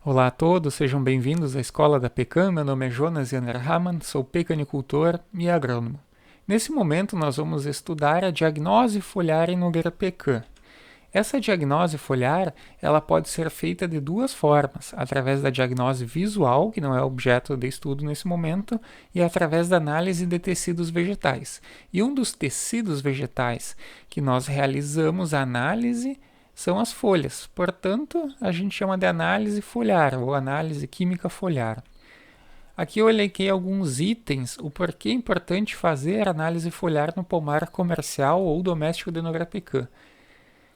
Olá a todos, sejam bem-vindos à Escola da Pecan. Meu nome é Jonas Janer Hamann, sou pecanicultor e agrônomo. Nesse momento, nós vamos estudar a diagnose foliar em Nogueira Pecan. Essa diagnose foliar ela pode ser feita de duas formas, através da diagnose visual, que não é objeto de estudo nesse momento, e através da análise de tecidos vegetais. E um dos tecidos vegetais que nós realizamos a análise são as folhas. Portanto, a gente chama de análise foliar ou análise química foliar. Aqui eu elenquei alguns itens, o porquê é importante fazer análise foliar no pomar comercial ou doméstico de Nogueira Pecan.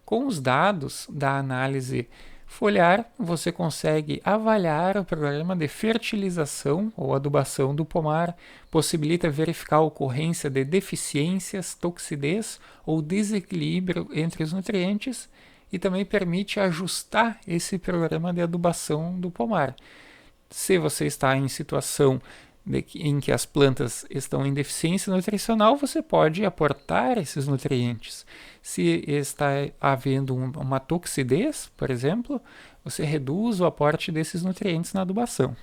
Com os dados da análise foliar, você consegue avaliar o programa de fertilização ou adubação do pomar, possibilita verificar a ocorrência de deficiências, toxidez ou desequilíbrio entre os nutrientes e também permite ajustar esse programa de adubação do pomar. Se você está em situação em que as plantas estão em deficiência nutricional, você pode aportar esses nutrientes. Se está havendo uma toxidez, por exemplo, você reduz o aporte desses nutrientes na adubação.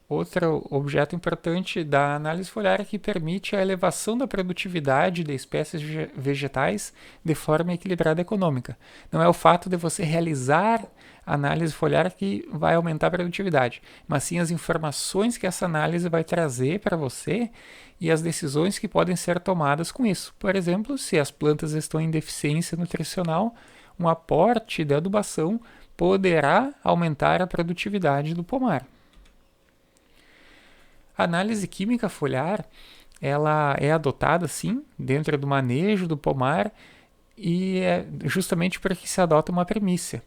Outro objeto importante da análise foliar é que permite a elevação da produtividade de espécies vegetais de forma equilibrada e econômica. Não é o fato de você realizar a análise foliar que vai aumentar a produtividade, mas sim as informações que essa análise vai trazer para você e as decisões que podem ser tomadas com isso. Por exemplo, se as plantas estão em deficiência nutricional, um aporte de adubação poderá aumentar a produtividade do pomar. A análise química foliar ela é adotada, sim, dentro do manejo do pomar e é justamente porque se adota uma premissa,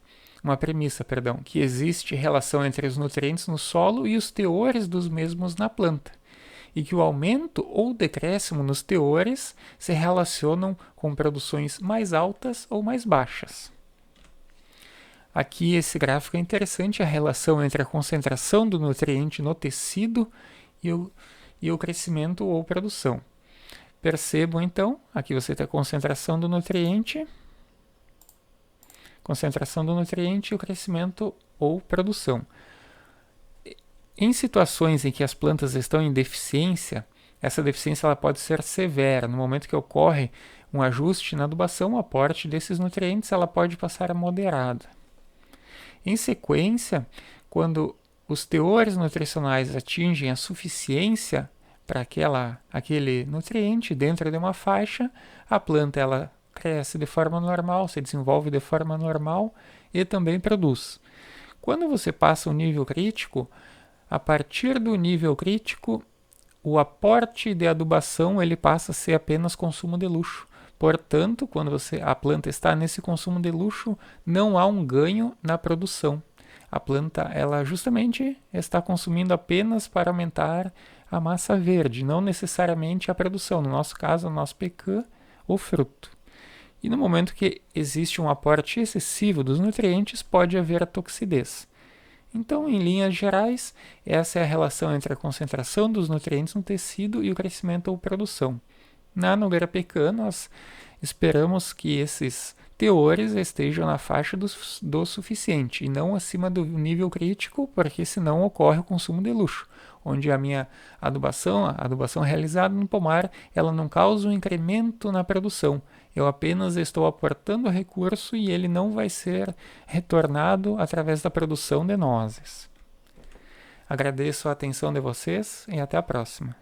que existe relação entre os nutrientes no solo e os teores dos mesmos na planta, e que o aumento ou decréscimo nos teores se relacionam com produções mais altas ou mais baixas. Aqui esse gráfico é interessante, a relação entre a concentração do nutriente no tecido e o crescimento ou produção. Percebam então, aqui você tem a concentração do nutriente e o crescimento ou produção. Em situações em que as plantas estão em deficiência, essa deficiência ela pode ser severa. No momento que ocorre um ajuste na adubação, o aporte desses nutrientes ela pode passar a moderada. Em sequência, quando os teores nutricionais atingem a suficiência para aquele nutriente dentro de uma faixa, a planta ela cresce de forma normal, se desenvolve de forma normal e também produz. Quando você passa o nível crítico, a partir do nível crítico, o aporte de adubação ele passa a ser apenas consumo de luxo. Portanto, quando a planta está nesse consumo de luxo, não há um ganho na produção. A planta ela justamente está consumindo apenas para aumentar a massa verde, não necessariamente a produção, no nosso caso, o nosso pecan, o fruto. E no momento que existe um aporte excessivo dos nutrientes, pode haver a toxidez. Então, em linhas gerais, essa é a relação entre a concentração dos nutrientes no tecido e o crescimento ou produção. Na Nogueira Pecan, nós esperamos que esses teores estejam na faixa do suficiente e não acima do nível crítico, porque senão ocorre o consumo de luxo, onde a minha adubação, a adubação realizada no pomar, ela não causa um incremento na produção. Eu apenas estou aportando recurso e ele não vai ser retornado através da produção de nozes. Agradeço a atenção de vocês e até a próxima.